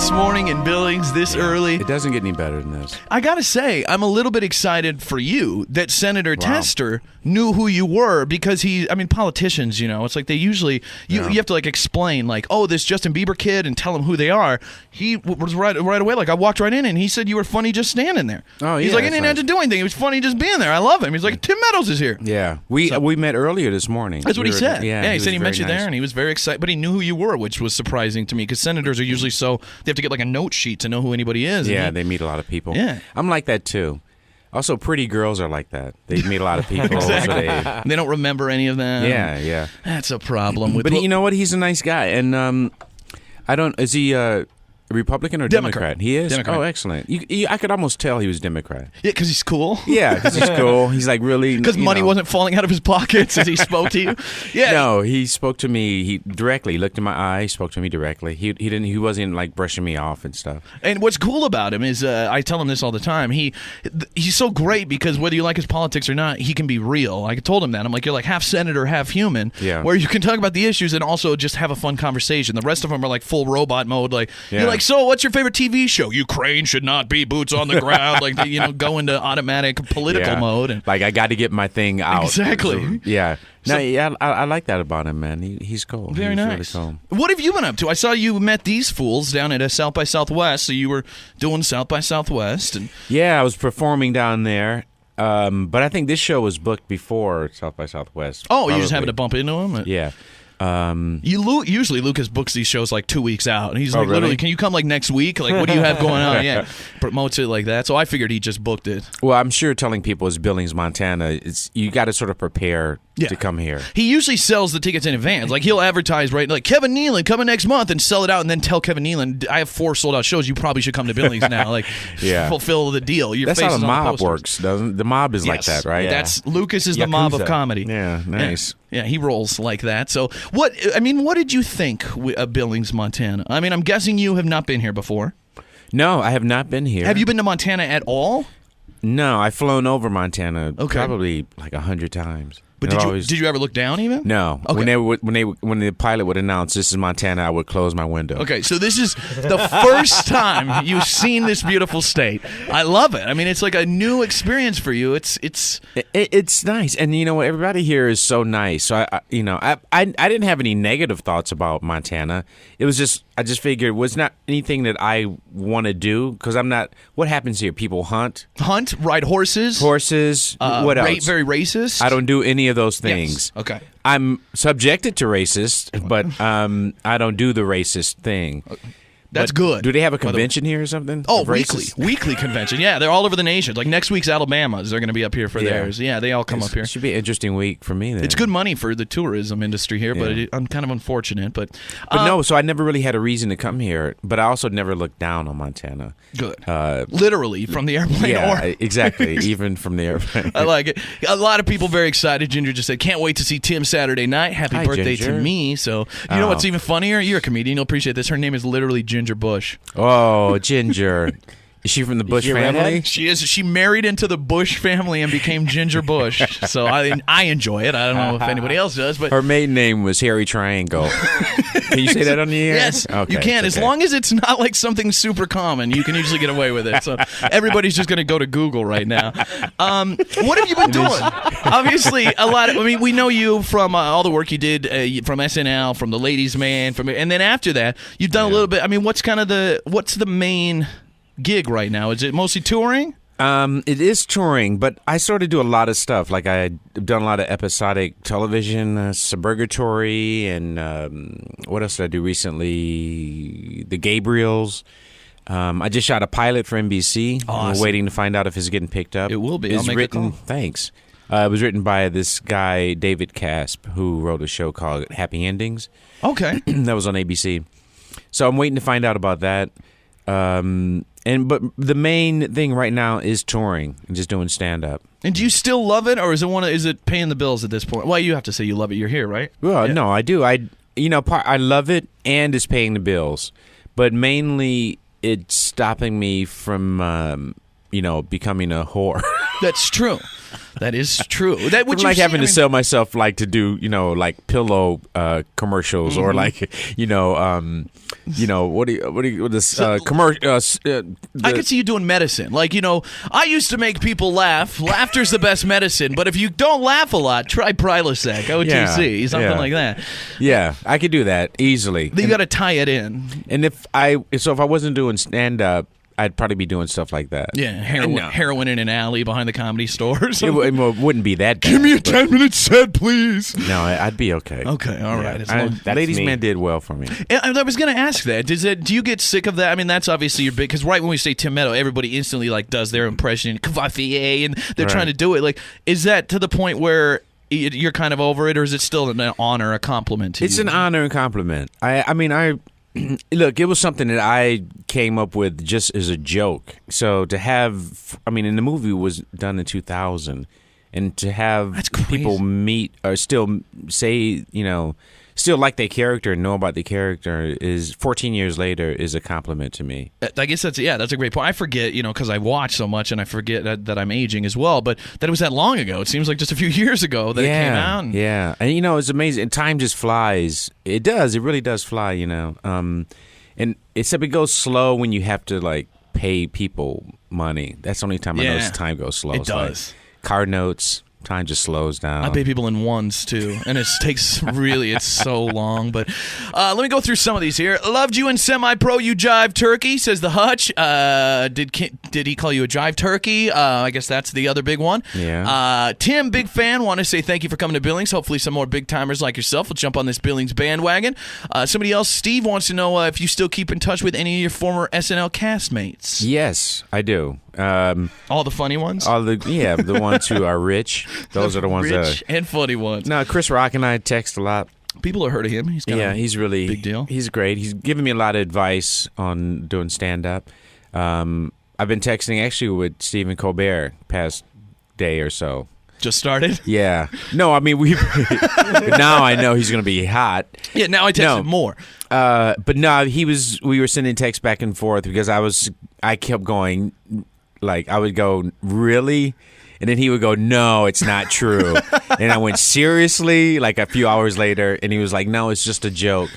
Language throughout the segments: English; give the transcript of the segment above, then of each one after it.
this morning in Billings this early. It doesn't get any better than this. I gotta say, I'm a little bit excited for you that Senator Tester knew who you were, because politicians, it's like they usually, you have to like explain like, oh, this Justin Bieber kid, and tell them who they are. He was right away, like I walked right in and he said you were funny just standing there. Oh, yeah. He's like, I didn't have to do anything. It was funny just being there. I love him. He's like, Tim Meadows is here. Yeah. We met earlier this morning. That's what he said. Yeah, he said he met you nice there and he was very excited, but he knew who you were, which was surprising to me, because senators are usually they have to get like a note sheet to know who anybody is. Yeah, they meet a lot of people. Yeah. I'm like that too. Also, pretty girls are like that. They meet a lot of people. Exactly. So they don't remember any of them. Yeah. That's a problem. But you know what? He's a nice guy. And is he a Republican or Democrat? He is? Democrat. Oh, excellent. I could almost tell he was Democrat. Yeah, because he's cool. Yeah, because he's cool. He's like really... Because money wasn't falling out of his pockets as he spoke to you. Yeah. No, he spoke to me. He directly looked in my eye, spoke to me directly. He wasn't like brushing me off and stuff. And what's cool about him is, I tell him this all the time, he's so great because whether you like his politics or not, he can be real. I told him that. I'm like, you're like half senator, half human, where you can talk about the issues and also just have a fun conversation. The rest of them are like full robot mode. Like, you're like, so what's your favorite TV show? Ukraine should not be boots on the ground. Like, go into automatic political mode. And like, I got to get my thing out. Exactly. So, yeah. No, I like that about him, man. He's cool. Very nice. Really cool. What have you been up to? I saw you met these fools down at South by Southwest, so you were doing South by Southwest. Yeah, I was performing down there, but I think this show was booked before South by Southwest. Oh, you just happened to bump into him? Yeah. Usually Lucas books these shows like 2 weeks out, and he's like, really? literally, can you come like next week? Like, what do you have going on? Yeah, promotes it like that. So I figured he just booked it. Well, I'm sure telling people it's Billings, Montana. You got to sort of prepare to come here. He usually sells the tickets in advance. Like, he'll advertise like Kevin Nealon coming next month, and sell it out, and then tell Kevin Nealon, I have 4 sold out shows. You probably should come to Billings now. Like, fulfill the deal. Your That's face how is the on mob the works, doesn't the mob is like that, right? That's Lucas is the mob of comedy. Yeah, nice. Yeah, he rolls like that. So what did you think of Billings, Montana? I mean, I'm guessing you have not been here before. No, I have not been here. Have you been to Montana at all? No, I've flown over Montana probably like 100 times. But did you ever look down even? No. Okay. When the pilot would announce this is Montana, I would close my window. Okay, so this is the first time you've seen this beautiful state. I love it. I mean, it's like a new experience for you. It's nice, and you know what? Everybody here is so nice. So I didn't have any negative thoughts about Montana. It was just I just figured it was not anything that I want to do because I'm not. What happens here? People hunt, ride horses. What else? Very racist. I don't do any of those things. Yes. Okay. I'm subjected to racist, but I don't do the racist thing. That's good. Do they have a convention here or something? Oh, weekly convention. Yeah, they're all over the nation. Like next week's Alabama's, they're going to be up here for theirs. Yeah, they all come up here. It should be an interesting week for me then. It's good money for the tourism industry here, but I'm kind of unfortunate. But no, so I never really had a reason to come here, but I also never looked down on Montana. Good. Literally from the airplane. Yeah, exactly. Even from the airplane. I like it. A lot of people very excited. Ginger just said, can't wait to see Tim Saturday night. Happy birthday Ginger. to me. So you know what's even funnier? You're a comedian. You'll appreciate this. Her name is literally Ginger Bush. Oh, Ginger. Is she from the Bush family? She is. She married into the Bush family and became Ginger Bush. So I enjoy it. I don't know if anybody else does, but her maiden name was Harry Triangle. Can you say that on the air? Yes, okay, you can. As long as it's not like something super common, you can usually get away with it. So everybody's just going to go to Google right now. What have you been doing? Obviously, we know you from all the work you did from SNL, from The Ladies' Man, and then after that, you've done a little bit. I mean, what's the main gig right now? Is it mostly touring? It is touring, but I sort of do a lot of stuff. Like I've done a lot of episodic television, Suburgatory, and what else did I do recently? The Gabriels. I just shot a pilot for NBC. Awesome. We're waiting to find out if it's getting picked up. It will be. It's I'll make written. a call. Thanks. It was written by this guy David Casp, who wrote a show called Happy Endings. Okay. That was on ABC. So I'm waiting to find out about that. But the main thing right now is touring and just doing stand up. And do you still love it, or is it paying the bills at this point? Well, you have to say you love it. You're here, right? Well, no, I do. I love it, and it's paying the bills. But mainly, it's stopping me from, becoming a whore. That's true. That is true. That I'm like having to sell myself like to do, like pillow commercials or like, commercial. I could see you doing medicine. Like, I used to make people laugh. Laughter's the best medicine. But if you don't laugh a lot, try Prilosec, OTC, something like that. Yeah, I could do that easily. You got to tie it in. And if I wasn't doing stand-up, I'd probably be doing stuff like that. Yeah, heroin in an alley behind the Comedy Store. It wouldn't be that bad. Give me a 10-minute set, please. No, I'd be okay. Okay, all right. Ladies' Man did well for me. I was going to ask that. Do you get sick of that? I mean, that's obviously your big... Because right when we say Tim Meadows, everybody instantly does their impression, Cavafie, and they're trying to do it. Like, is that to the point where you're kind of over it, or is it still an honor, a compliment to you? It's an honor and compliment. Look, it was something that I came up with just as a joke. So to have, and the movie was done in 2000, and to have people meet or still say, still like their character and know about the character is 14 years later is a compliment to me. I guess that's a great point. I forget, because I watch so much and I forget that I'm aging as well, but that it was that long ago. It seems like just a few years ago that it came out. Yeah. And it's amazing. And time just flies. It does. It really does fly, and except it goes slow when you have to pay people money. That's the only time I notice time goes slow. It does. Car notes. Time just slows down. I pay people in ones, too, and it takes it's so long. But let me go through some of these here. Loved you in semi-pro, you jive turkey, says the Hutch. Did he call you a jive turkey? I guess that's the other big one. Yeah. Tim, big fan, want to say thank you for coming to Billings. Hopefully some more big-timers like yourself will jump on this Billings bandwagon. Somebody else, Steve, wants to know if you still keep in touch with any of your former SNL castmates. Yes, I do. All the funny ones? The ones who are rich. Those are the ones rich and funny ones. No, Chris Rock and I text a lot. People have heard of him. He's really big deal. He's great. He's given me a lot of advice on doing stand-up. I've been texting actually with Stephen Colbert past day or so. Just started? Yeah. No, we now I know he's going to be hot. Yeah, now I text him more. But no, we were sending texts back and forth because I kept going, I would go, really? And then he would go, no, it's not true. And I went, seriously? A few hours later, and he was like, no, it's just a joke.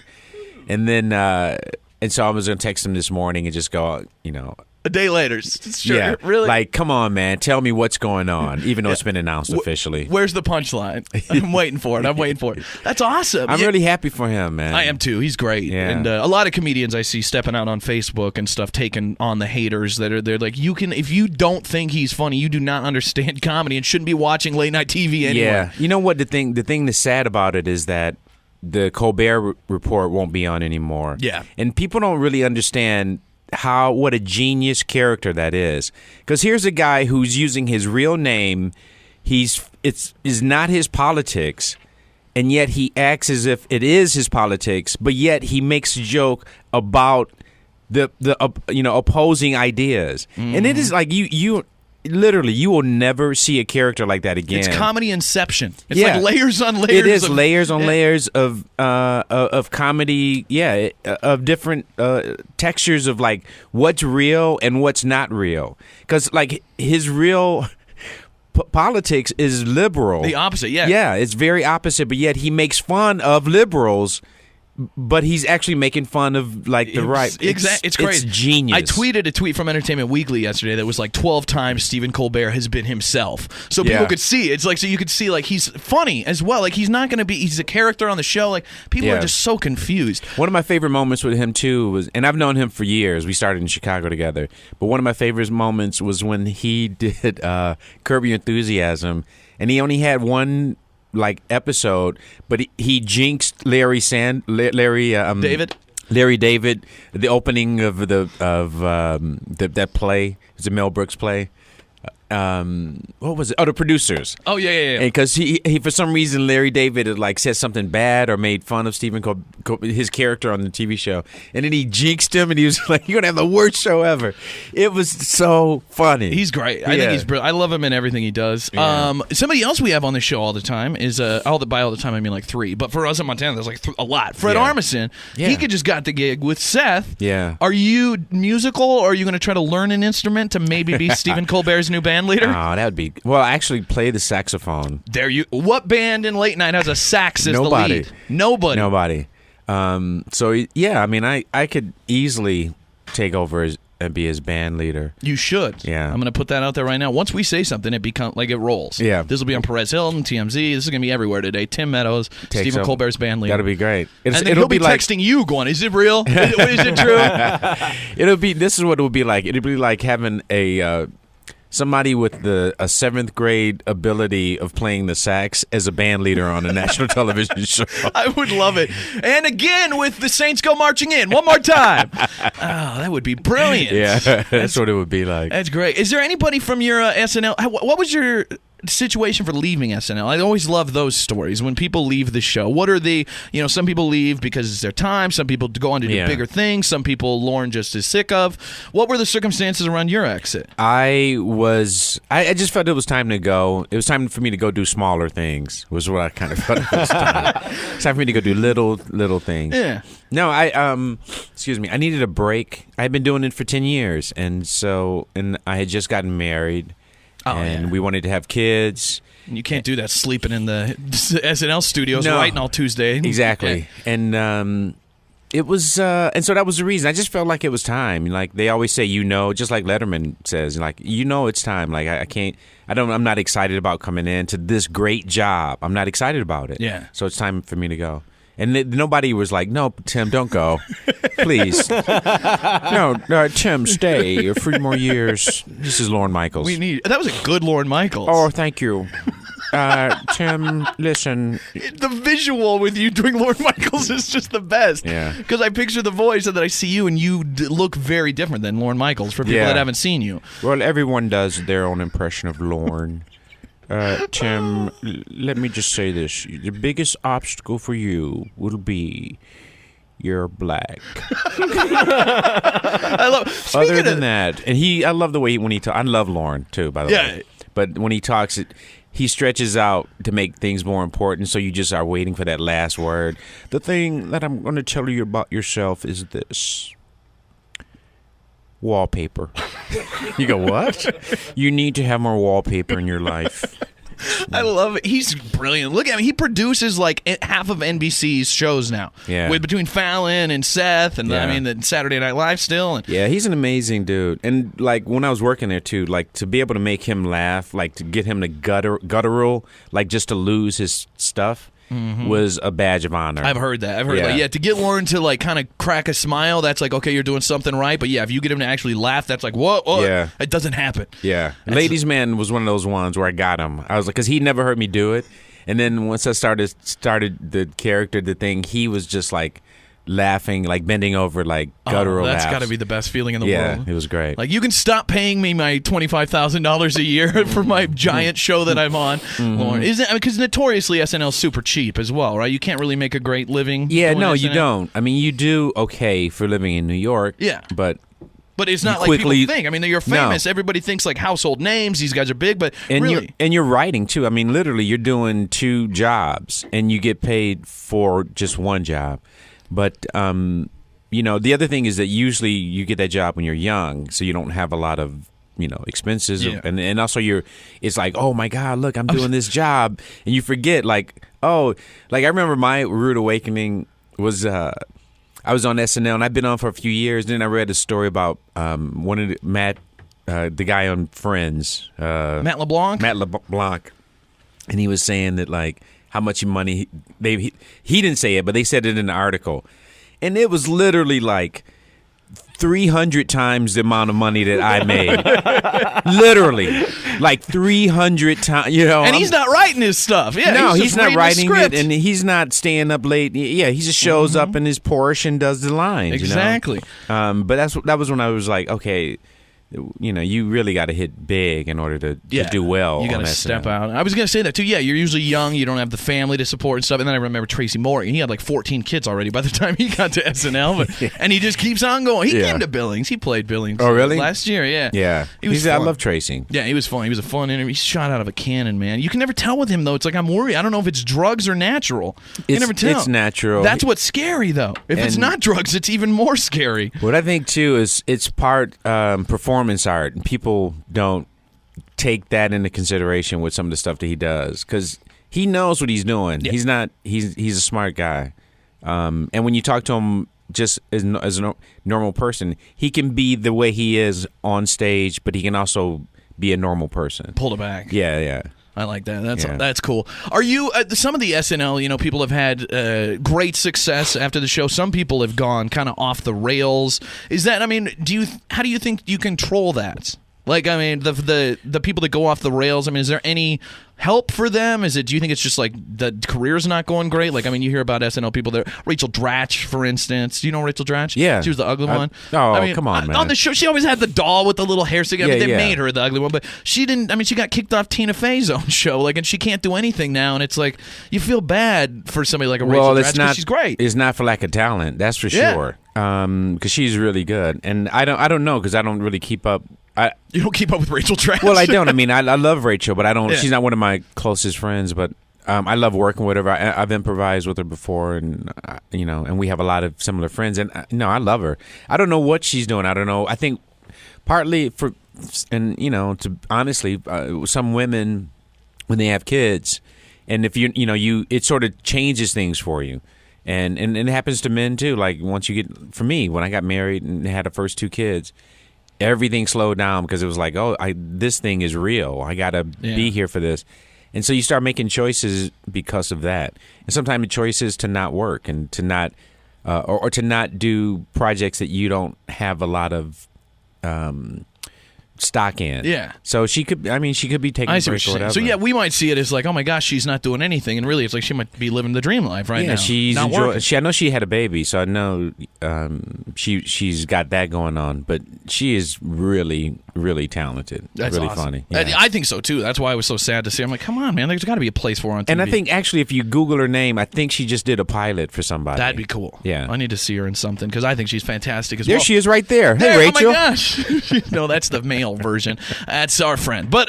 And then, and so I was going to text him this morning and just go, A day later. Sure, yeah, really? Come on, man. Tell me what's going on, even though it's been announced officially. Where's the punchline? I'm waiting for it. That's awesome. I'm really happy for him, man. I am too. He's great. Yeah. And a lot of comedians I see stepping out on Facebook and stuff, taking on the haters they're like, if you don't think he's funny, you do not understand comedy and shouldn't be watching late night TV anyway. Yeah. You know what? The thing that's sad about it is that the Colbert Report won't be on anymore. Yeah. And people don't really understand what a genius character that is, because here's a guy who's using his real name. Is not his politics, and yet he acts as if it is his politics, but yet he makes a joke about the opposing ideas. And it is you literally, you will never see a character like that again. It's comedy inception. It's like layers on layers. It is layers on layers of comedy. Yeah, of different textures of what's real and what's not real. Because his real politics is liberal. The opposite. Yeah. Yeah, it's very opposite. But yet he makes fun of liberals. But he's actually making fun of the right. Exactly, it's crazy. It's genius. I tweeted a tweet from Entertainment Weekly yesterday that was 12 times Stephen Colbert has been himself, so people could see. It's so you could see he's funny as well. He's not going to be. He's a character on the show. People are just so confused. One of my favorite moments with him too was, and I've known him for years. We started in Chicago together. But one of my favorite moments was when he did Curb Your Enthusiasm, and he only had one episode, but he jinxed Larry David, the opening of that play. It's a Mel Brooks play. What was it? Oh, The Producers. Oh, yeah. Because he for some reason, Larry David had said something bad or made fun of his character on the TV show, and then he jinxed him, and he was like, "You're gonna have the worst show ever." It was so funny. He's great. I think he's brilliant. I love him in everything he does. Yeah. Somebody else we have on the show all the time is by all the time I mean 3, but for us in Montana, there's a lot. Fred Armisen. Yeah. He just got the gig with Seth. Yeah. Are you musical, or are you going to try to learn an instrument to maybe be Stephen Colbert's new band band leader? Oh, that would be... Well, actually play the saxophone. What band in late night has a sax as the lead? Nobody. So, yeah, I mean, I could easily take over and be his band leader. You should. Yeah. I'm going to put that out there right now. Once we say something, it rolls. Yeah. This will be on Perez Hilton, TMZ. This is going to be everywhere today. Tim Meadows, Stephen Colbert's band leader. That'll be great. And then he'll be texting you going, is it real? Is it true? This is what it would be like. It'd be like having somebody with a 7th grade ability of playing the sax as a band leader on a national television show. I would love it. And again, with the Saints go marching in. One more time. Oh, that would be brilliant. Yeah, that's what it would be like. That's great. Is there anybody from your SNL? What was your situation for leaving SNL? I always love those stories when people leave the show. What are some people leave because it's their time, some people go on to do bigger things, some people Lorne just is sick of. What were the circumstances around your exit? I just felt it was time to go. It was time for me to go do smaller things, was what I kind of felt it was time. It's time for me to go do little things. Yeah. No, excuse me, I needed a break. I had been doing it for 10 years, and I had just gotten married. We wanted to have kids. You can't do that sleeping in the SNL studios writing all Tuesday. Exactly. And it was and so that was the reason. I just felt like it was time. Like they always say, just like Letterman says, like it's time. Like I'm not excited about coming into this great job. I'm not excited about it. Yeah. So it's time for me to go. And nobody was like, no, Tim, don't go. Please. No, Tim, stay for 3 more years. This is Lorne Michaels. That was a good Lorne Michaels. Oh, thank you. Tim, listen. The visual with you doing Lorne Michaels is just the best. Yeah. Because I picture the voice and then I see you and you look very different than Lorne Michaels for people that haven't seen you. Well, everyone does their own impression of Lorne. Tim, let me just say this. The biggest obstacle for you will be you're black. Other than that, and I love the way when he talks. I love Lorne, too, by the way. But when he talks, he stretches out to make things more important, so you just are waiting for that last word. The thing that I'm going to tell you about yourself is this. Wallpaper. You go, what? You need to have more wallpaper in your life. I love it. He's brilliant. Look at him. He produces like half of NBC's shows now. Yeah. Between Fallon and Seth and the Saturday Night Live still. Yeah, he's an amazing dude. And like when I was working there too, like to be able to make him laugh, like to get him to guttural, like just to lose his stuff. Was a badge of honor. I've heard that. To get Lorne to like kind of crack a smile, that's like, okay, you're doing something right. But yeah, if you get him to actually laugh, that's like, whoa, it doesn't happen. Yeah. Ladies Man was one of those ones where I got him. I was like, because he never heard me do it. And then once I started the character, the thing, he was just like laughing, like bending over, like guttural laughs. That's got to be the best feeling in the world. Yeah, it was great. Like, you can stop paying me my $25,000 a year for my giant show that I'm on. Lorne, because notoriously SNL's super cheap as well, right? You can't really make a great living. Yeah, no, you don't. I mean, you do okay for living in New York. Yeah, but it's not like people think. I mean, you're famous. No. Everybody thinks like household names. These guys are big, but you're writing too. I mean, literally, you're doing 2 jobs, and you get paid for just one job. But, the other thing is that usually you get that job when you're young, so you don't have a lot of, expenses. Yeah. And also it's like, oh, my God, look, I'm doing this job. And you forget, I remember my rude awakening was I was on SNL, and I've been on for a few years. Then I read a story about Matt, the guy on Friends. Matt LeBlanc? Matt LeBlanc. And he was saying that, how much money he didn't say it, but they said it in the article, and it was literally 300 times the amount of money that I made. Literally, 300 times. And he's not writing his stuff. Yeah, no, he's not writing it, and he's not staying up late. Yeah, he just shows up in his Porsche and does the lines. Exactly. But that was when I was like, okay. You really got to hit big in order to do well. You got to step out. I was going to say that too. Yeah, you're usually young. You don't have the family to support and stuff. And then I remember Tracy Morgan. He had 14 kids already by the time he got to SNL. And he just keeps on going. He came to Billings. He played Billings. Oh, really? Last year, yeah. Yeah. I love Tracy. Yeah, he was fun. He was a fun interview. He shot out of a cannon, man. You can never tell with him, though. It's like, I'm worried. I don't know if it's drugs or natural. You never tell. It's natural. That's what's scary, though. If it's not drugs, it's even more scary. What I think, too, is it's part performance art. And people don't take that into consideration with some of the stuff that he does, because he knows what he's doing. Yeah. He's a smart guy, and when you talk to him just as a normal person, he can be the way he is on stage, but he can also be a normal person. Pull it back. Yeah. I like that. That's cool. Are you some of the SNL? People have had great success after the show. Some people have gone kind of off the rails. Is that? I mean, how do you think you control that? Like, I mean, the people that go off the rails. I mean, is there any help for them? Do you think it's just like the career's not going great? Like, I mean, you hear about SNL people there. Rachel Dratch, for instance. Do you know Rachel Dratch? Yeah. She was the ugly one. Come on, man. On the show, she always had the doll with the little hair stick. They made her the ugly one, but she didn't. I mean, she got kicked off Tina Fey's own show, like, and she can't do anything now. And it's like, you feel bad for somebody like a Rachel Dratch, because she's great. It's not for lack of talent, that's for sure. Because she's really good, and I don't know, because I don't really keep up. You don't keep up with Rachel Dratch? Well, I don't. I mean, I love Rachel, but I don't. Yeah. She's not one of my closest friends, but I love working with her. I've improvised with her before, and and we have a lot of similar friends. And I love her. I don't know what she's doing. I don't know. I think partly to honestly, some women, when they have kids, and if it sort of changes things for you. And it happens to men too. Like, once you get, for me, when I got married and had the first 2 kids, everything slowed down, because it was like, this thing is real. I got to be here for this. And so you start making choices because of that. And sometimes the choice is to not work and to not, or to not do projects that you don't have a lot of stock in. Yeah. So she could be taking a break or whatever. So yeah, we might see it as like, oh my gosh, she's not doing anything, and really it's like she might be living the dream life right now. She's I know she had a baby, so I know she's got that going on, but she is really, really talented. That's really awesome. Funny. Yeah. I think so too. That's why I was so sad to see. I'm like, come on, man, there's got to be a place for her on TV. And I think actually, if you Google her name, I think she just did a pilot for somebody. That'd be cool. Yeah, I need to see her in something, because I think she's fantastic as well. There she is, right there. Hey, Rachel. Oh my gosh. No, that's the male version. That's our friend. But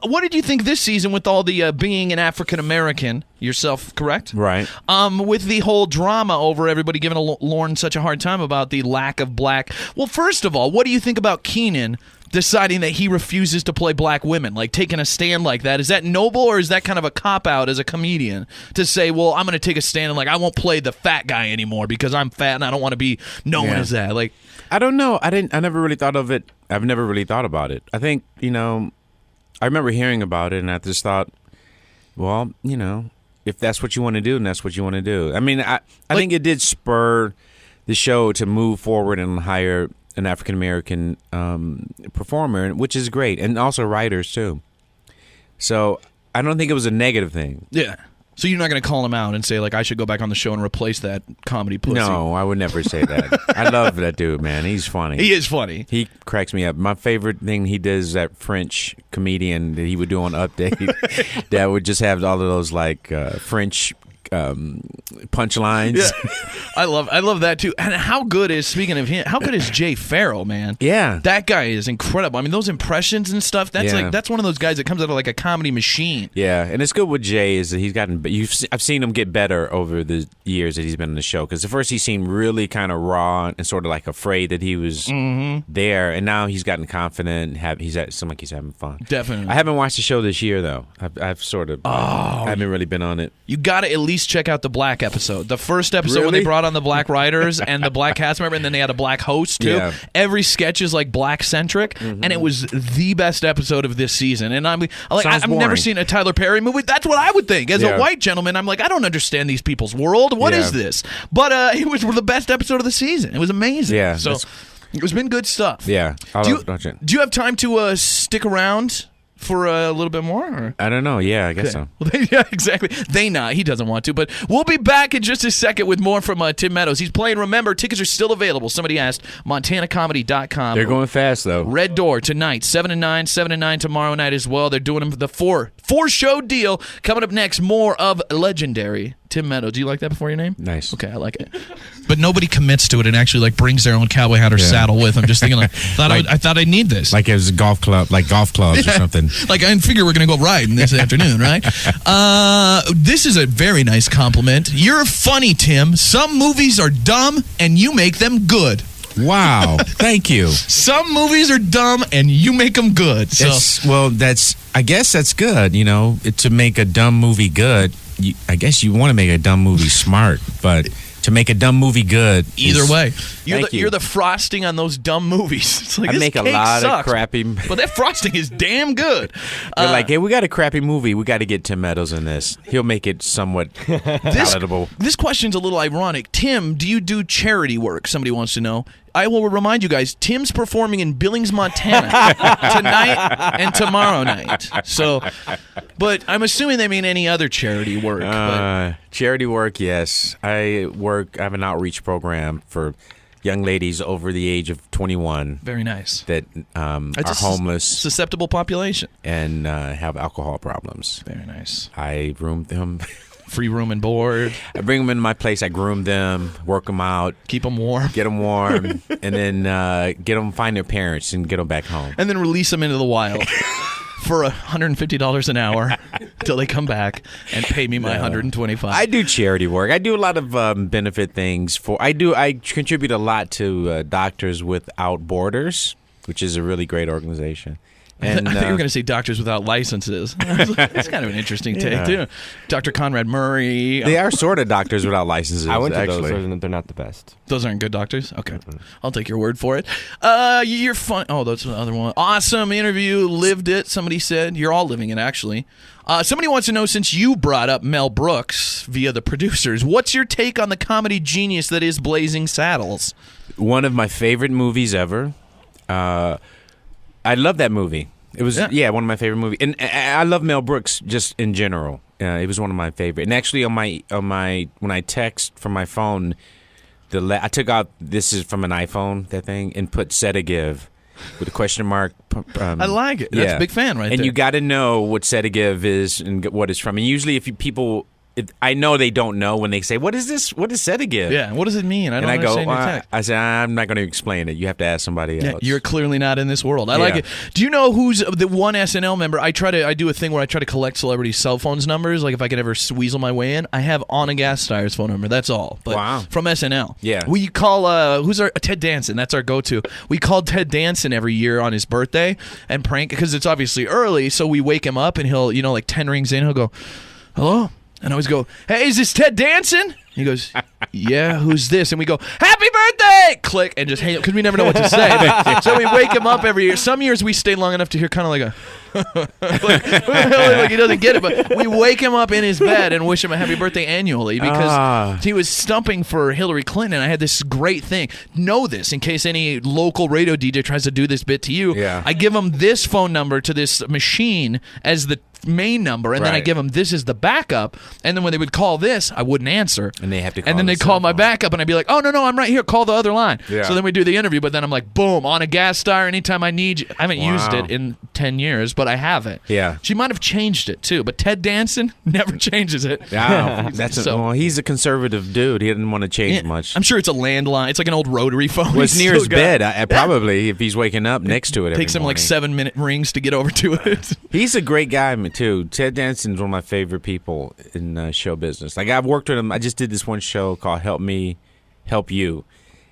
what did you think this season with all the being an African American yourself, correct? Right. With the whole drama over everybody giving Lorne such a hard time about the lack of black. Well, first of all, what do you think about Keenan deciding that he refuses to play black women, like taking a stand like that? Is that noble, or is that kind of a cop-out as a comedian to say, well, I'm going to take a stand and, like, I won't play the fat guy anymore because I'm fat and I don't want to be known as that? Like, I don't know. I never really thought of it. I've never really thought about it. I think, I remember hearing about it, and I just thought, well, if that's what you want to do, then that's what you want to do. I mean, I think it did spur the show to move forward and hire an African-American performer, which is great, and also writers, too. So I don't think it was a negative thing. Yeah. So you're not going to call him out and say, like, I should go back on the show and replace that comedy pussy? No, I would never say that. I love that dude, man. He's funny. He is funny. He cracks me up. My favorite thing he does is that French comedian that he would do on Update that would just have all of those, like, French punchlines. Yeah. I love that too. And how good is Jay Farrell, man? Yeah, that guy is incredible. I mean, those impressions and stuff. That's one of those guys that comes out of like a comedy machine. Yeah, and it's good with Jay is that he's gotten. I've seen him get better over the years that he's been on the show, because at first he seemed really kind of raw and sort of like afraid that he was there, and now he's gotten confident. He's having fun. Definitely. I haven't watched the show this year though. I've sort of. I haven't really been on it. You got to at least check out the black episode. The first episode when they brought on the black writers and the black cast member, and then they had a black host too. Yeah. Every sketch is like black centric, and it was the best episode of this season. And I've never seen a Tyler Perry movie. That's what I would think as a white gentleman. I'm like, I don't understand these people's world. What is this? But it was the best episode of the season. It was amazing. Yeah. So it's been good stuff. Yeah. Do you have time to stick around for a little bit more? Or? I don't know. Yeah, I guess so. Well, yeah, exactly. He doesn't want to, but we'll be back in just a second with more from Tim Meadows. He's playing. Remember, tickets are still available. Somebody asked. MontanaComedy.com. They're going fast, though. Red Door tonight, 7 to 9, 7 to 9 tomorrow night as well. They're doing the four-show deal. Coming up next, more of legendary Tim Meadows. Do you like that before your name? Nice. Okay, I like it. But nobody commits to it and actually like brings their own cowboy hat or saddle with them. Just thinking I thought I'd need this. Like it was a golf clubs or something. Like I figure we're going to go riding this afternoon, right? This is a very nice compliment. You're funny, Tim. Some movies are dumb and you make them good. Wow. Thank you. Some movies are dumb, and you make them good. So. I guess that's good, to make a dumb movie good. I guess you want to make a dumb movie smart, but to make a dumb movie good. Either way, you're the frosting on those dumb movies. It's like, I make a lot of crappy. But that frosting is damn good. They're like, hey, we got a crappy movie. We got to get Tim Meadows in this. He'll make it somewhat palatable. This question's a little ironic. Tim, do you do charity work? Somebody wants to know. I will remind you guys, Tim's performing in Billings, Montana tonight and tomorrow night. So, but I'm assuming they mean any other charity work. Charity work, yes. I have an outreach program for young ladies over the age of 21. Very nice. That are homeless. Susceptible population. And have alcohol problems. Very nice. I room them. Free room and board. I bring them into my place. I groom them, work them out. Keep them warm. Get them warm. And then find their parents and get them back home. And then release them into the wild for $150 an hour until they come back and pay me my $125. I do charity work. I do a lot of benefit things. I contribute a lot to Doctors Without Borders, which is a really great organization. And, I thought you were going to say Doctors Without Licenses. It's kind of an interesting take, too. Dr. Conrad Murray. They are sort of doctors without licenses, I went to actually. those, and they're not the best. Those aren't good doctors? Okay. I'll take your word for it. You're fun. Oh, that's another one. Awesome interview. Lived it, somebody said. You're all living it, actually. Somebody wants to know, since you brought up Mel Brooks via the producers, what's your take on the comedy genius that is Blazing Saddles? One of my favorite movies ever. I love that movie. It was one of my favorite movies, and I love Mel Brooks just in general. It was one of my favorite. And actually, on my when I text from my phone, I took out, this is from an iPhone, that thing, and put Sedagive with a question mark. I like it. That's a big fan, right there. And you got to know what Sedagive is and what it's from. And usually, I know they don't know when they say, "What is this? What is Sedagive?" Yeah, what does it mean? I don't understand your text. I say, I'm not going to explain it. You have to ask somebody else. You're clearly not in this world. I like it. Do you know who's the one SNL member? I do a thing where I try to collect celebrity cell phones numbers. Like if I can ever weasel my way in, I have Anna Gasteyer's phone number. That's all. But from SNL. Yeah. We call who's our Ted Danson. That's our go-to. We call Ted Danson every year on his birthday and prank, because it's obviously early. So we wake him up and he'll, like 10 rings in, he'll go, "Hello." And I always go, "Hey, is this Ted Danson?" He goes, "Yeah, who's this?" And we go, "Happy birthday!" Click, and just hang up, because we never know what to say. So we wake him up every year. Some years we stay long enough to hear kind of like a like he doesn't get it, but we wake him up in his bed and wish him a happy birthday annually, because he was stumping for Hillary Clinton. And I had this great thing. Know this in case any local radio DJ tries to do this bit to you. Yeah. I give him this phone number to this machine as the main number, and then I give them this as the backup, and then when they would call this, I wouldn't answer, and they have to call, and then they call my backup, and I'd be like, "Oh, no, I'm right here, call the other line." So then we do the interview, but then I'm like, boom, on a gas star anytime I need you. I haven't used it in 10 years, but I have it. She might have changed it too, but Ted Danson never changes it. He's a conservative dude. He didn't want to change much. I'm sure it's a landline. It's like an old rotary phone. Well, it's near his bed. Probably if he's waking up next to it every takes him morning. like 7-minute rings to get over to it. He's a great guy too. Ted Danson's one of my favorite people in show business. Like, I've worked with him. I just did this one show called Help Me, Help You,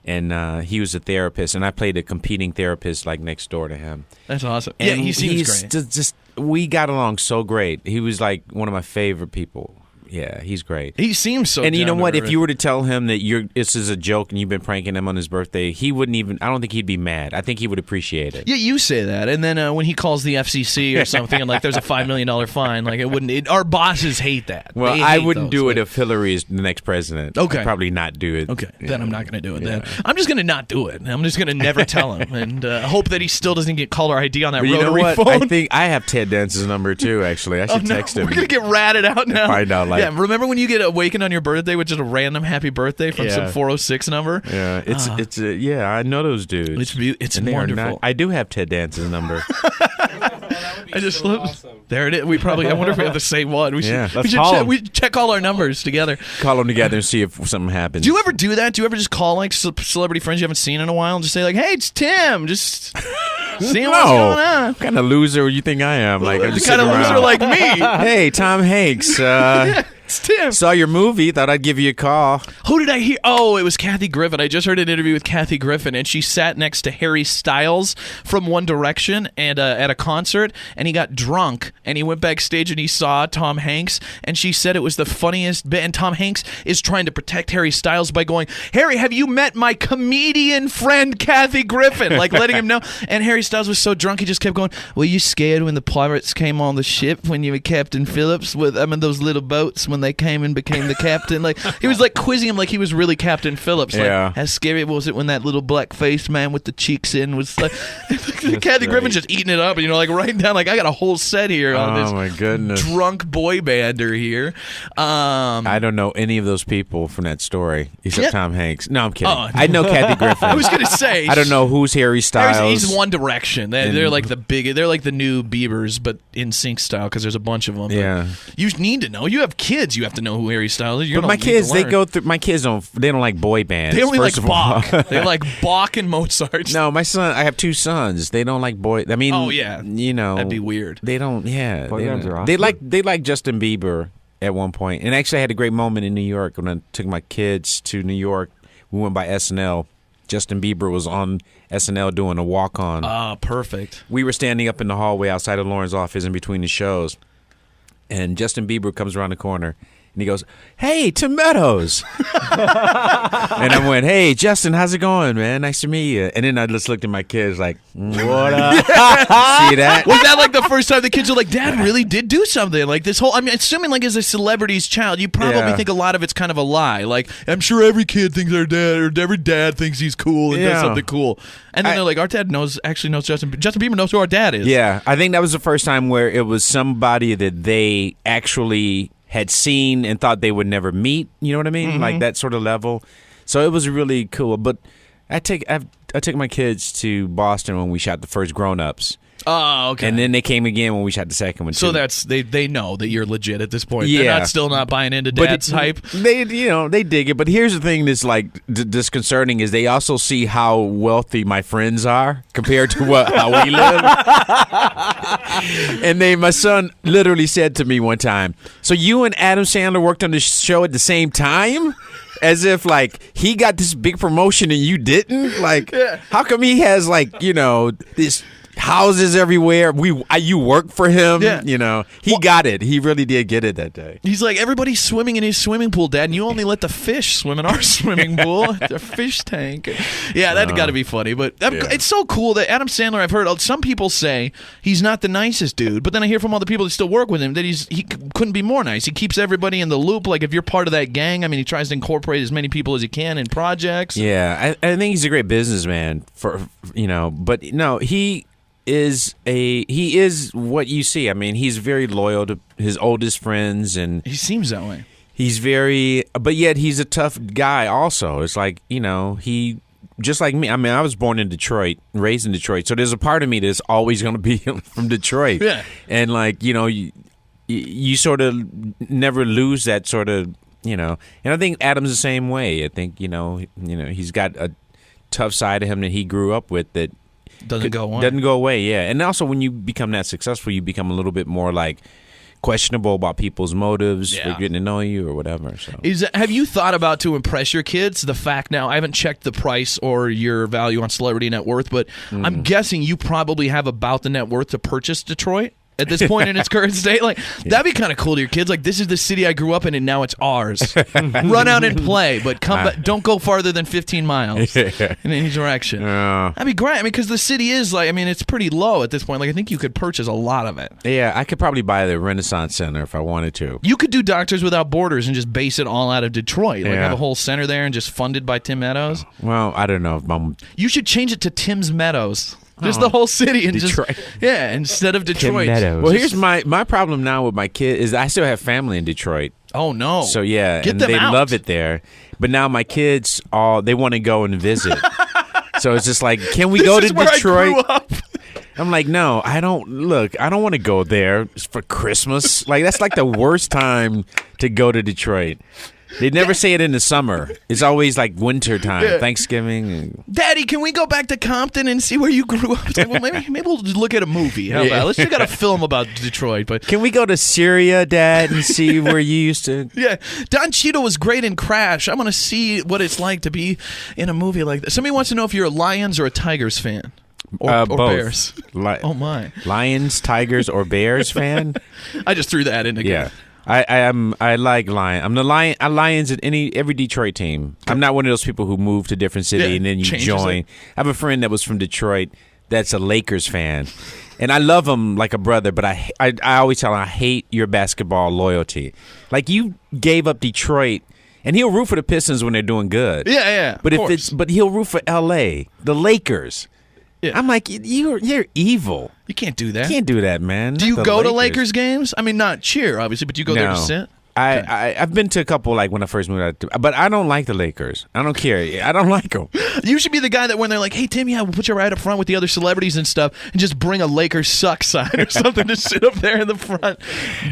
and he was a therapist, and I played a competing therapist like next door to him. That's awesome. And he seems great. We got along so great. He was like one of my favorite people. Yeah, he's great. He seems so. And you know what? If you were to tell him that this is a joke and you've been pranking him on his birthday, he wouldn't even. I don't think he'd be mad. I think he would appreciate it. Yeah, you say that, and then when he calls the FCC or something, and like there's a $5 million fine, like it wouldn't. Our bosses hate that. Well, I wouldn't do it if Hillary is the next president. Okay, I'd probably not do it. Okay, then I'm not going to do it. Then I'm just going to not do it. I'm just going to never tell him, and hope that he still doesn't get caller ID on that rotary phone. I think I have Ted Danson's number too. Actually, I should text him. We're going to get ratted out now. Find out. Remember when you get awakened on your birthday with just a random happy birthday from some 406 number? Yeah, it's I know those dudes. It's wonderful. I do have Ted Danson's number. I just awesome. There it is. I wonder if we have the same one. We should check all our numbers together. Call them together and see if something happens. Do you ever do that? Do you ever just call like celebrity friends you haven't seen in a while and just say like, "Hey, it's Tim." Just seeing what's going on. What kind of loser you think I am? Like, I'm just kind of loser like me. Hey, Tom Hanks. It's Tim. Saw your movie. Thought I'd give you a call. Who did I hear? Oh, it was Kathy Griffin. I just heard an interview with Kathy Griffin, and she sat next to Harry Styles from One Direction and at a concert, and he got drunk, and he went backstage and he saw Tom Hanks, and she said it was the funniest bit. And Tom Hanks is trying to protect Harry Styles by going, Harry, have you met my comedian friend Kathy Griffin? Like letting him know. And Harry Styles was so drunk he just kept going, were you scared when the pirates came on the ship when you were Captain Phillips with those little boats when they came and became the captain? Like he was like quizzing him like he was really Captain Phillips. Like, how scary was it when that little black-faced man with the cheeks in was like Kathy Griffin's just eating it up, and like writing down like I got a whole set here on this my goodness. drunk boy bander here. I don't know any of those people from that story except Tom Hanks. No, I'm kidding. I know Kathy Griffin. I was gonna say I don't know who's Harry Styles. He's One Direction. They're like they're like the new Biebers, but in sync style because there's a bunch of them. Yeah, you need to know. You have kids. You have to know who Harry Styles is. But my kids, they go through. My kids don't like boy bands. They only like Bach. They like Bach and Mozart. No, my son. I have two sons. They don't like boy. I mean, oh yeah, that'd be weird. They don't. Yeah, boy bands are awesome. They like Justin Bieber at one point. And actually, I had a great moment in New York when I took my kids to New York. We went by SNL. Justin Bieber was on SNL doing a walk-on. Ah, perfect. We were standing up in the hallway outside of Lorne's office in between the shows, and Justin Bieber comes around the corner, and he goes, "Hey, Tim Meadows." And I went, "Hey, Justin, how's it going, man? Nice to meet you." And then I just looked at my kids like, "What up?" See that? Was that like the first time the kids were like, Dad really did do something? Like this whole, I mean, assuming like as a celebrity's child, you probably think a lot of it's kind of a lie. Like, I'm sure every kid thinks their dad, or every dad thinks he's cool and does something cool. And then they're like, our dad actually knows Justin Bieber knows who our dad is. Yeah, I think that was the first time where it was somebody that they actually had seen and thought they would never meet. You know what I mean? Mm-hmm. Like that sort of level. So it was really cool. But I took my kids to Boston when we shot the first Grown Ups. Oh, okay. And then they came again when we shot the second one. So too. that's they know that you're legit at this point. Yeah. They're still not buying into Dad's hype. They dig it. But here's the thing that's like disconcerting is they also see how wealthy my friends are compared to how we live. And my son literally said to me one time, "So you and Adam Sandler worked on the show at the same time?" As if like he got this big promotion and you didn't. Like, how come he has like this houses everywhere? You work for him. He got it. He really did get it that day. He's like, everybody's swimming in his swimming pool, Dad, and you only let the fish swim in our swimming pool. The fish tank. Yeah, that's got to be funny. But it's so cool that Adam Sandler, I've heard some people say he's not the nicest dude, but then I hear from all the people that still work with him that he couldn't be more nice. He keeps everybody in the loop. Like if you're part of that gang, I mean, he tries to incorporate as many people as he can in projects. Yeah, I think he's a great businessman but no, he is what you see. I mean, he's very loyal to his oldest friends, and he seems that way. He's but yet he's a tough guy also. It's like, he, just like me. I mean, I was born in Detroit, raised in Detroit, so there's a part of me that's always going to be from Detroit. Yeah. And like, you sort of never lose that sort of, and I think Adam's the same way. I think, he's got a tough side of him that he grew up with that doesn't go away. Yeah. And also when you become that successful, you become a little bit more like questionable about people's motives for getting to know you or whatever. So have you thought about, to impress your kids, the fact, now I haven't checked the price or your value on celebrity net worth, but I'm guessing you probably have about the net worth to purchase Detroit at this point in its current state? Like, that'd be kind of cool to your kids. Like, this is the city I grew up in, and now it's ours. Run out and play, but come back. Don't go farther than 15 miles in any direction. That'd be great. I mean, because the city is like, I mean, it's pretty low at this point. Like, I think you could purchase a lot of it. Yeah, I could probably buy the Renaissance Center if I wanted to. You could do Doctors Without Borders and just base it all out of Detroit. Like, have a whole center there and just funded by Tim Meadows. Well, I don't know. You should change it to Tim's Meadows. Just the whole city and Detroit. Instead of Detroit. Well, here's my problem now with my kid is I still have family in Detroit. Oh no! So yeah, Get and them they out. love it there. But now my kids they want to go and visit. So it's just like, can we go to Detroit? I'm like, no, I don't want to go there for Christmas. Like, that's like the worst time to go to Detroit. They never say it in the summer. It's always like winter time, Thanksgiving. Daddy, can we go back to Compton and see where you grew up? It's like, well, maybe we'll just look at a movie. How about? Let's check out a film about Detroit. But can we go to Syria, Dad, and see where you used to? Yeah, Don Cheadle was great in Crash. I want to see what it's like to be in a movie like that. Somebody wants to know if you're a Lions or a Tigers fan. Or both. Bears. Oh my! Lions, Tigers, or Bears fan? I just threw that in again. Yeah. I like Lions. I'm the Lions at every Detroit team. I'm not one of those people who move to a different city and then you join. I have a friend that was from Detroit that's a Lakers fan, and I love him like a brother. But I always tell him I hate your basketball loyalty. Like you gave up Detroit, and he'll root for the Pistons when they're doing good. Yeah. But he'll root for L.A., the Lakers. Yeah. I'm like, you're evil. You can't do that. You can't do that, man. Do you go to Lakers games? I mean, not cheer, obviously, but do you go there to sit? I've been to a couple, like when I first moved out, but I don't like the Lakers. I don't care. I don't like them. You should be the guy that when they're like, "Hey Tim, we'll put you right up front with the other celebrities and stuff," and just bring a Lakers suck sign or something to sit up there in the front.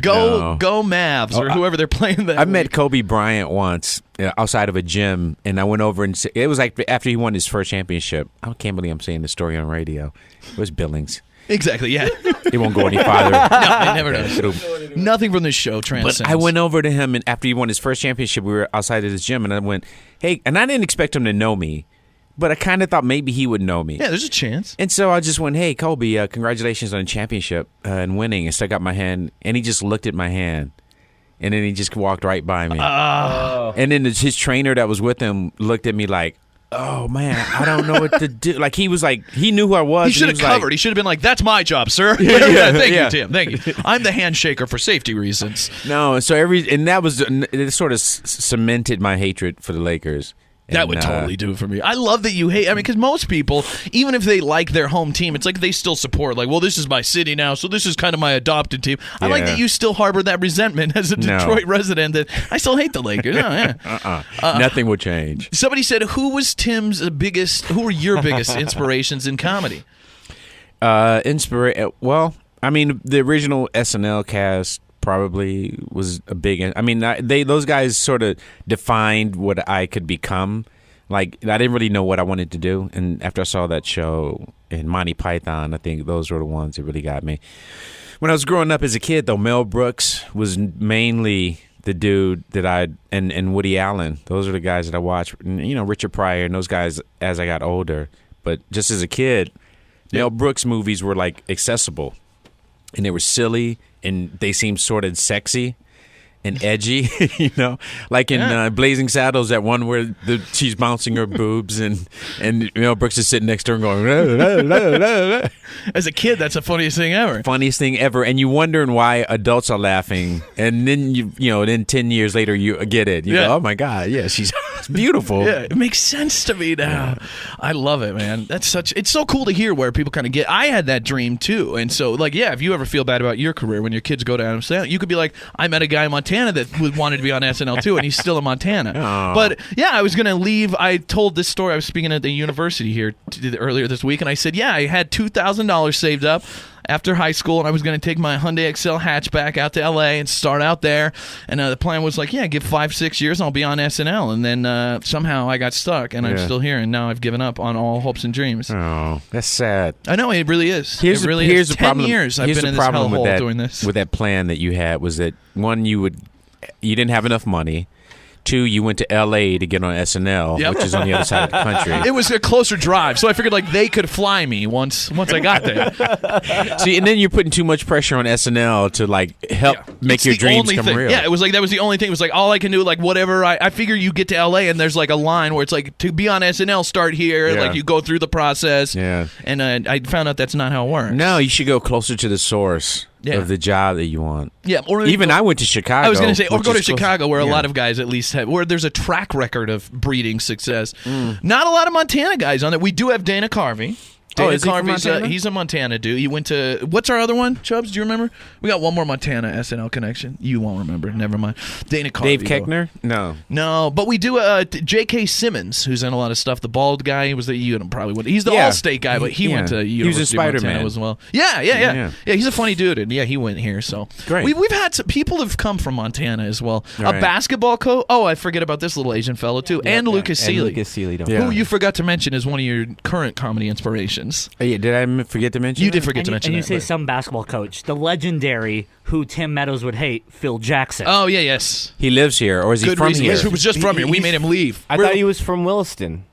Go Mavs or whoever they're playing. I met Kobe Bryant once outside of a gym, and I went over and it was like after he won his first championship. I can't believe I'm saying this story on radio. It was Billings. Exactly, yeah. He won't go any farther. No, they never know. Nothing from this show transcends. But I went over to him, and after he won his first championship, we were outside of his gym, and I went, hey, and I didn't expect him to know me, but I kind of thought maybe he would know me. Yeah, there's a chance. And so I just went, hey, Kobe, congratulations on the championship and winning, and stuck out my hand, and he just looked at my hand. And then he just walked right by me. And then his trainer that was with him looked at me like, oh, man, I don't know what to do. Like, he was like, he knew who I was. He should have covered. He should have been like, that's my job, sir. Thank you, Tim. Thank you. I'm the handshaker for safety reasons. No, so it sort of cemented my hatred for the Lakers. That would totally do it for me. I love that you hate. I mean, because most people, even if they like their home team, it's like they still support. Like, well, this is my city now, so this is kind of my adopted team. I like that you still harbor that resentment as a Detroit resident. That I still hate the Lakers. Nothing will change. Somebody said, "Who was Tim's biggest? Who were your biggest inspirations in comedy?" Well, I mean, the original SNL cast probably was a big. I mean, those guys sort of defined what I could become. Like, I didn't really know what I wanted to do, and after I saw that show in Monty Python, I think those were the ones that really got me. When I was growing up as a kid, though, Mel Brooks was mainly the dude that and Woody Allen. Those are the guys that I watched. And, you know, Richard Pryor and those guys as I got older. But just as a kid, Mel Brooks movies were like accessible, and they were silly. And they seem sort of sexy and edgy, you know, like in Blazing Saddles, that one where she's bouncing her boobs and Mel Brooks is sitting next to her and going, la, la, la, la. As a kid, that's the funniest thing ever. Funniest thing ever. And you wondering why adults are laughing. And then, then 10 years later, you get it. You go, oh my God, yeah, she's beautiful. Yeah, it makes sense to me now. Yeah. I love it, man. It's so cool to hear where people kind of get. I had that dream too. And so, like, if you ever feel bad about your career when your kids go to Adam Sandler, you could be like, I met a guy in Montana that wanted to be on SNL too, and he's still in Montana. Oh. But I was going to leave. I told this story. I was speaking at the university here earlier this week, and I said, I had $2,000 saved up after high school, and I was going to take my Hyundai Excel hatchback out to L.A. and start out there. And the plan was like, give 5-6 years, and I'll be on SNL. And then somehow I got stuck, and I'm still here, and now I've given up on all hopes and dreams. Oh, that's sad. I know, it really is. Here's the 10 problem. Years I've been in this hellhole doing this. With that plan that you had was that, one, you didn't have enough money. 2, you went to L.A. to get on SNL, which is on the other side of the country. It was a closer drive, so I figured like they could fly me once I got there. See, and then you're putting too much pressure on SNL to like help make your dreams come real. Yeah, it was like that was the only thing. It was like all I can do, like whatever. I figure you get to L.A. and there's like a line where it's like to be on SNL, start here. Like you go through the process. Yeah, and I found out that's not how it works. No, you should go closer to the source. Of the job that you want. Yeah, or even I went to Chicago. I was going to say, or go to Chicago, where a lot of guys at least have, where there's a track record of breeding success. Not a lot of Montana guys on it. We do have Dana Carvey. Dana is he from Carvey's, Montana? he's a Montana dude. He went to, what's our other one, Chubbs? Do you remember? We got one more Montana SNL connection. You won't remember. Never mind. Dana Carvey. Dave Koechner? No. No, but we do J.K. Simmons, who's in a lot of stuff. The bald guy, he was the, you probably would. He's the All-State guy, but he went to University was in of Montana Spider-Man. as well. Yeah, he's a funny dude, and he went here. So Great. We've had some people have come from Montana as well. All a right. basketball coach. Oh, I forget about this little Asian fellow too, and Lucas Seeley. Lucas Seeley, don't who you forgot to mention is one of your current comedy inspirations. Yeah, did I forget to mention? You that? did forget to mention and you that. say but- some basketball coach, the legendary who Tim Meadows would hate, Phil Jackson. Oh yeah, yes. He lives here, or is he Good from reason. here? He was just from here. We made him leave. I thought he was from Williston.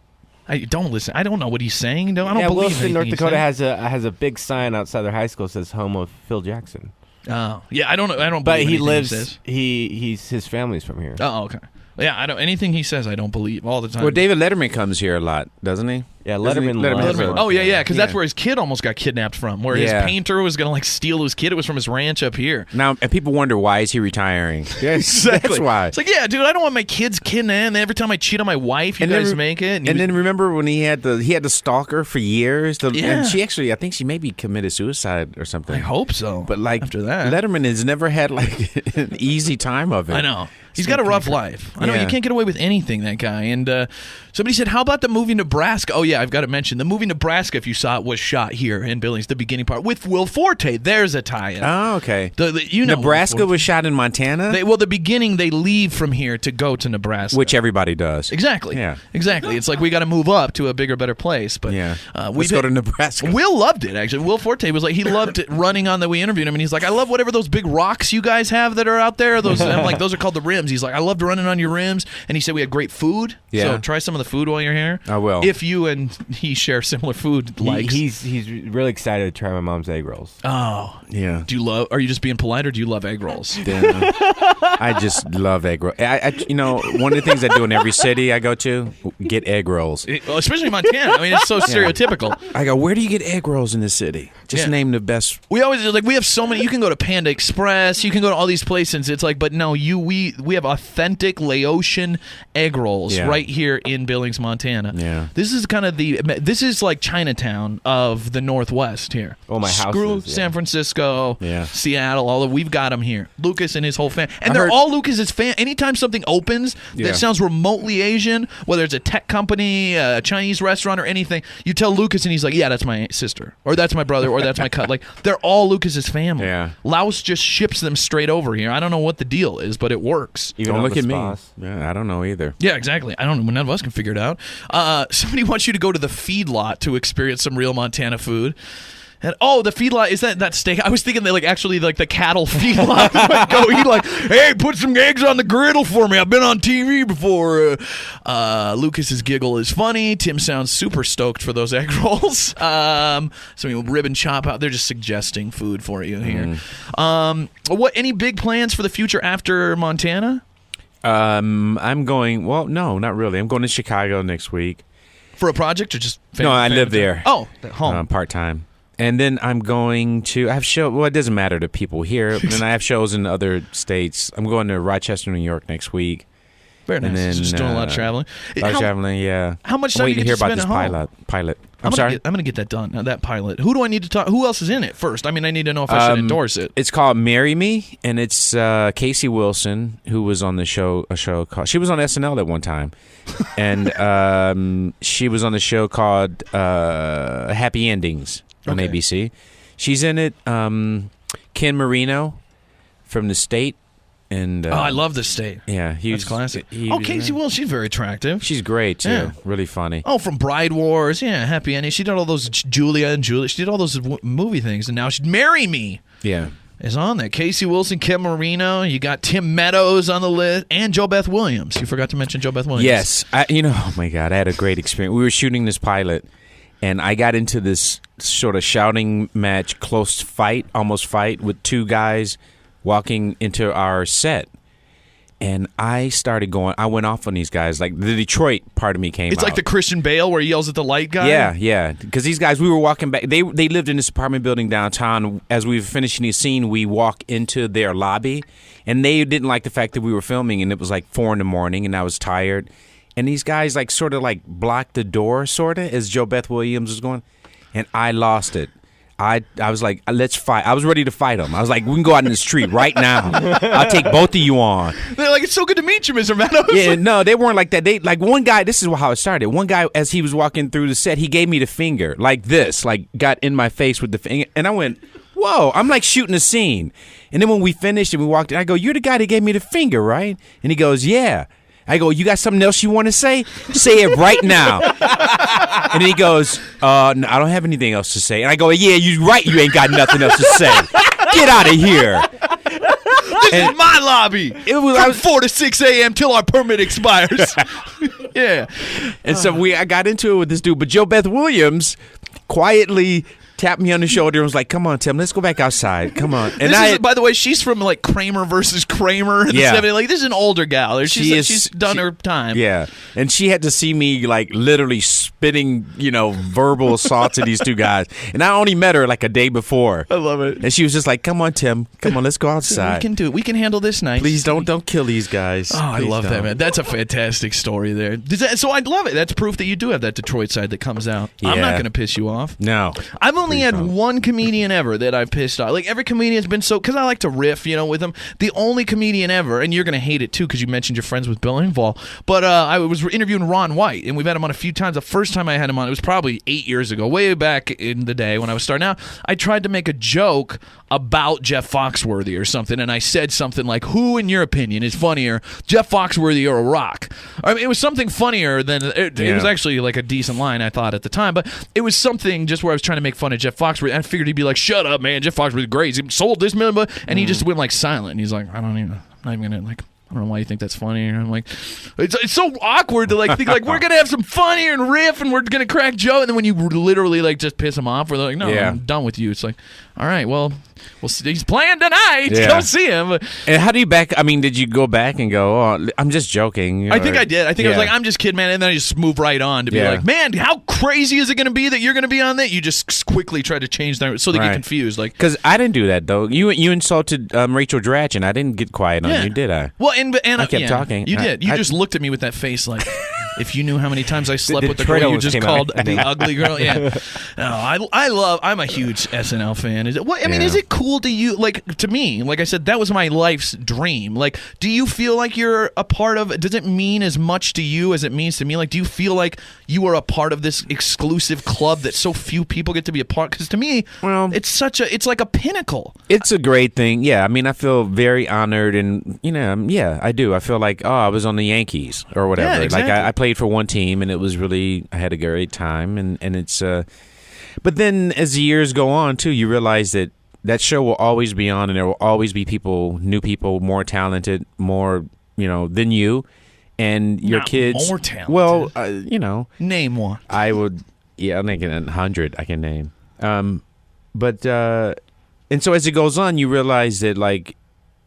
I don't listen. I don't know what he's saying. I don't Yeah, believe Williston, North anything he's Dakota saying. has a big sign outside their high school that says "Home of Phil Jackson." Oh yeah, I don't know. I don't. But believe he anything lives. says. He's his family's from here. Oh okay. Yeah, I don't. Anything he says, I don't believe all the time. Well, David Letterman comes here a lot, doesn't he? Yeah, Doesn't he? Letterman loves Letterman. it. Oh yeah, because that's Yeah. where his kid almost got kidnapped from. Where his Yeah. painter was gonna steal his kid. It was from his ranch up here. Now, and people wonder why is he retiring? Yes, that's why. It's like, yeah, dude, I don't want my kids kidnapped. And every time I cheat on my wife, you guys make it. And then remember when he had the stalker for years? Yeah. And she actually, I think she maybe committed suicide or something. I hope so. But like after that, Letterman has never had like an easy time of it. I know. He's got a rough life. I know Yeah. you can't get away with anything, that guy. And somebody said, "How about the movie Nebraska?" Oh yeah, I've got to mention the movie Nebraska. If you saw it, was shot here in Billings. The beginning part with Will Forte. There's a tie-in. Oh, okay. You know, Nebraska was shot in Montana, the beginning they leave from here to go to Nebraska, which everybody does. exactly. Yeah. exactly. It's like we got to move up to a bigger, better place. But Yeah. we've Let's go to Nebraska. Will loved it actually. Will Forte was like he loved it running on we interviewed him and he's like, I love whatever those big rocks you guys have that are out there. Those I'm like, those are called the rims. He's like, I loved running on your rims. And he said we had great food. Yeah. So try some of the food while you're here. I will. If you and he share similar food likes. He's really excited to try my mom's egg rolls. Oh. Yeah. Are you just being polite or do you love egg rolls? I just love egg rolls. One of the things I do in every city I go to, get egg rolls. Well, especially Montana. I mean, it's so stereotypical. I go, where do you get egg rolls in this city? Just Yeah. name the best. We always we have so many. You can go to Panda Express. You can go to all these places. It's like, but no, we have authentic Laotian egg rolls Yeah. right here in Billings, Montana. Yeah. This is kind of this is like Chinatown of the Northwest here. Oh, my house Screw is, yeah. San Francisco, Yeah. Seattle. We've got them here. Lucas and his whole family, and I they're heard- all Lucas's fan. Anytime something opens Yeah. that sounds remotely Asian, whether it's a tech company, a Chinese restaurant, or anything, you tell Lucas, and he's like, "Yeah, that's my sister, or that's my brother, or that's my cut." Like they're all Lucas's family. Yeah. Laos just ships them straight over here. I don't know what the deal is, but it works. Even Don't on look the at me. spas. Yeah, I don't know either. Yeah, exactly. I don't know. None of us can figure it out. Somebody wants you to go to the feedlot to experience some real Montana food. And the feedlot is that steak. I was thinking that actually the cattle feedlot. Go eat hey, put some eggs on the griddle for me. I've been on TV before. Lucas's giggle is funny. Tim sounds super stoked for those egg rolls. Ribbon chop out. They're just suggesting food for you here. Any big plans for the future after Montana? I'm going. Well, no, not really. I'm going to Chicago next week. For a project or just No, I live there. Oh, at home. Part time. And then I'm going to. I have show. Well, it doesn't matter to people here. But then I have shows in other states. I'm going to Rochester, New York next week. Very nice. And then, So just doing a lot of traveling. A lot of traveling, yeah. How much I'm time do you waiting get to hear to about spend this at home? pilot. I'm I'm sorry. going to get that done. That pilot. Who do I need to talk? Who else is in it first? I mean, I need to know if I should endorse it. It's called "Marry Me," and it's Casey Wilson, who was on the show. A show called. She was on SNL at one time, and she was on the show called "Happy Endings" on Okay. ABC. She's in it. Ken Marino from The State, and I love this state. yeah, That's classic. he was Casey in it. Will. She's very attractive. She's great too. Yeah. Really funny. Oh, from Bride Wars. Yeah, Happy Ending. She did all those Julia and Julia. She did all those movie things, and now she'd Marry Me. Yeah. Is on there. Casey Wilson, Kim Marino. You got Tim Meadows on the list, and Jo Beth Williams. You forgot to mention Jo Beth Williams. Yes, oh my God, I had a great experience. We were shooting this pilot, and I got into this sort of shouting match, almost fight with two guys walking into our set. And I started going, I went off on these guys. Like the Detroit part of me came out. It's like the Christian Bale where he yells at the light guy. Yeah. Because these guys, we were walking back. They lived in this apartment building downtown. As we were finishing the scene, we walk into their lobby. And they didn't like the fact that we were filming. And it was like 4 a.m. and I was tired. And these guys sort of blocked the door, sort of, as Jo Beth Williams was going. and I lost it. I was like, let's fight. I was ready to fight him. I was like, we can go out in the street right now. I'll take both of you on. They're like, it's so good to meet you, Mr. Meadows. Yeah, no, they weren't like that. They like one guy. This is how it started. One guy, as he was walking through the set, he gave me the finger like this, like got in my face with the finger, and I went, whoa! I'm like shooting a scene. And then when we finished and we walked in, I go, you're the guy that gave me the finger, right? And he goes, yeah. I go, you got something else you want to say? Say it right now. And then he goes, no, I don't have anything else to say. And I go, yeah, you're right. You ain't got nothing else to say. Get out of here. This is my lobby. From 4 to 6 a.m. till our permit expires. Yeah. And so I got into it with this dude. But Joe Beth Williams quietly tapped me on the shoulder and was like, come on, Tim, let's go back outside. Come on. And by the way, she's from like Kramer versus Kramer. In the 70s. Like, this is an older gal. She's done her time. Yeah. And she had to see me like literally spitting, verbal assaults at these two guys. And I only met her like a day before. I love it. And she was just like, come on, Tim. Come on, let's go outside. We can do it. We can handle this night. Please don't kill these guys. Oh, I love that, man. That's a fantastic story there. So I love it. That's proof that you do have that Detroit side that comes out. Yeah. I'm not going to piss you off. No. I've only had one comedian ever that I've pissed off. Like, every comedian's been because I like to riff, with them. The only comedian ever, and you're going to hate it too because you mentioned you're friends with Bill Engvall, but I was interviewing Ron White, and we've had him on a few times. The first time I had him on, it was probably 8 years ago, way back in the day when I was starting out. I tried to make a joke about Jeff Foxworthy or something, and I said something like, who, in your opinion, is funnier, Jeff Foxworthy or a rock? I mean, it was something funnier than, it was actually like a decent line, I thought, at the time, but it was something just where I was trying to make fun of Jeff Foxworthy. I figured he'd be like, shut up, man, Jeff Foxworthy's great. He sold this million, and he just went like silent. And he's like, I'm not even gonna like. I don't know why you think that's funny. And I'm like, it's so awkward to like think like we're gonna have some fun here and riff and we're gonna crack Joe, and then when you literally like just piss him off, we're like, no, I'm done with you. It's like, all right, well, we'll see. He's playing tonight. Yeah. Go see him. And how do you did you go back and go, oh, I'm just joking? I think I did. I think I was like, I'm just kidding, man. And then I just moved right on to be like, man, how crazy is it going to be that you're going to be on that? You just quickly try to change that so they get confused. Like, because I didn't do that, though. You insulted Rachel Dratch, and I didn't get quiet on you, did I? Well, and I kept talking. You did. You just looked at me with that face like... If you knew how many times I slept with the girl you just called the ugly girl, yeah. No, I'm a huge SNL fan. Is it? What I mean, is it cool to you? Like, to me, like I said, that was my life's dream. Like, do you feel like you're a part of? Does it mean as much to you as it means to me? Like, do you feel like you are a part of this exclusive club that so few people get to be a part? Because to me, it's like a pinnacle. It's a great thing. Yeah, I mean, I feel very honored, and I do. I feel like I was on the Yankees or whatever. Yeah, exactly. Like I played for one team, and it was really, I had a great time, and it's but then as the years go on too, you realize that show will always be on, and there will always be new people, more talented, more than you, and your kids more talented. Well, name one. I would, I'm making 100 I can name, but and so as it goes on, you realize that like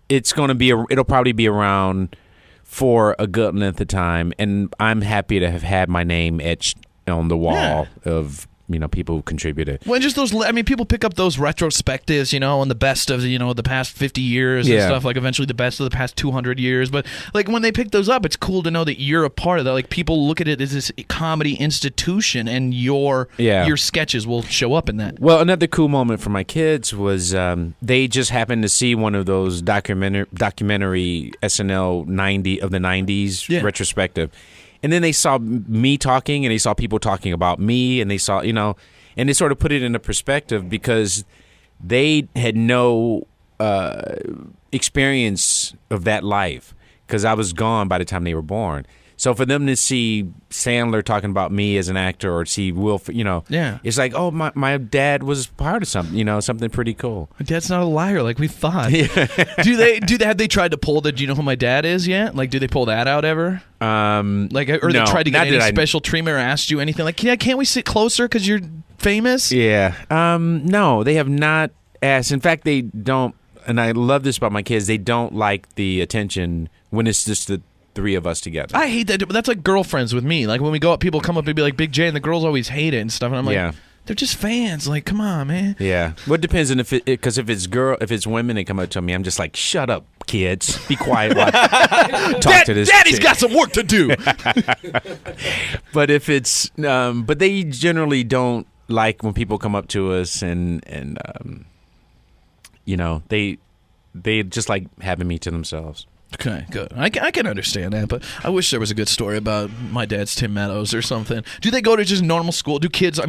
it'll probably be around for a good length of time, and I'm happy to have had my name etched on the wall of people who contributed. Well, just those. I mean, people pick up those retrospectives, on the best of the past 50 years and stuff. Like eventually the best of the past 200 years. But like when they pick those up, it's cool to know that you're a part of that. Like people look at it as this comedy institution, and your sketches will show up in that. Well, another cool moment for my kids was they just happened to see one of those documentary SNL 90s retrospective. And then they saw me talking, and they saw people talking about me, and they saw, and they sort of put it into perspective because they had no experience of that life because I was gone by the time they were born. So for them to see Sandler talking about me as an actor, or see Will, it's like, oh, my dad was part of something, something pretty cool. My dad's not a liar like we thought. Have they tried to pull the? Do you know who my dad is yet? Like, do they pull that out ever? They tried to get any special treatment or asked you anything like, can't we sit closer because you're famous? Yeah. No, they have not asked. In fact, they don't. And I love this about my kids. They don't like the attention when it's just the three of us together. I hate that, but that's like girlfriends with me. Like when we go out, people come up and be like, Big J, and the girls always hate it and stuff. And I'm like, they're just fans. Like, come on, man. Yeah. Well, it depends on if it's women, they come up to me, I'm just like, shut up, kids. Be quiet while I talk to this Daddy's chick. got some work to do. But if it's, but they generally don't like when people come up to us and they just like having me to themselves. Okay, good. I can understand that, but I wish there was a good story about my dad's Tim Meadows or something. Do they go to just normal school? Do kids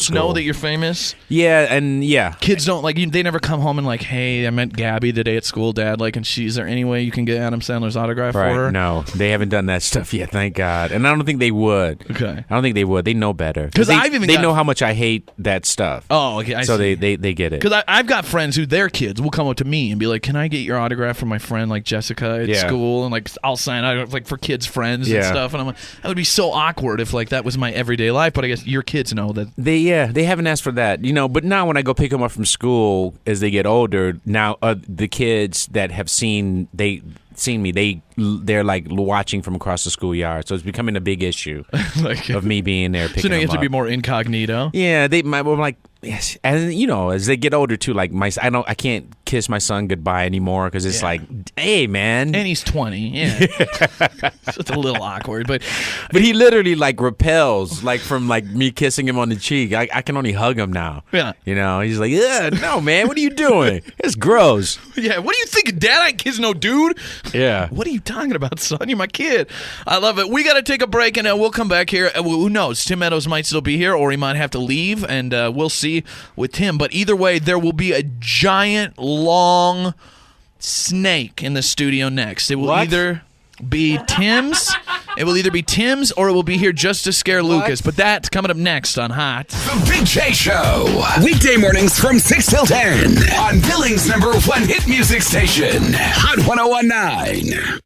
know that you're famous? Yeah, and yeah. Kids don't, they never come home and hey, I met Gabby today at school, Dad, and is there any way you can get Adam Sandler's autograph for her? No, they haven't done that stuff yet, thank God. And I don't think they would. Okay. I don't think they would. They know better. Because they know how much I hate that stuff. Oh, okay, I see. They get it. Because I've got friends who their kids will come up to me and be like, can I get your autograph from my friend, Jessica at school? And I'll sign it for kids' friends and stuff. And I'm like, that would be so awkward if that was my everyday life. But I guess your kids know that. They haven't asked for that, But now when I go pick them up from school as they get older, now the kids that have seen me, they're watching from across the schoolyard. So it's becoming a big issue of me being there picking them up. So now you have to be more incognito. Yeah, I'm like, yes. And as they get older too, I can't kiss my son goodbye anymore because it's hey man, and he's 20. Yeah, it's a little awkward, but he literally repels from me kissing him on the cheek. I can only hug him now. Yeah, he's like, yeah, no man, what are you doing? It's gross. Yeah, what are you thinking, Dad? I ain't kiss no dude. Yeah, what are you talking about, son? You're my kid. I love it. We got to take a break and we'll come back here. Who knows? Tim Meadows might still be here, or he might have to leave, and we'll see with Tim. But either way, there will be a giant long snake in the studio next. It will either be Tim's. It will either be Tim's or it will be here just to scare Lucas. But that's coming up next on Hot. The Big J Show. Weekday mornings from 6 till 10 on Billings' #1 hit music station, Hot 101.9.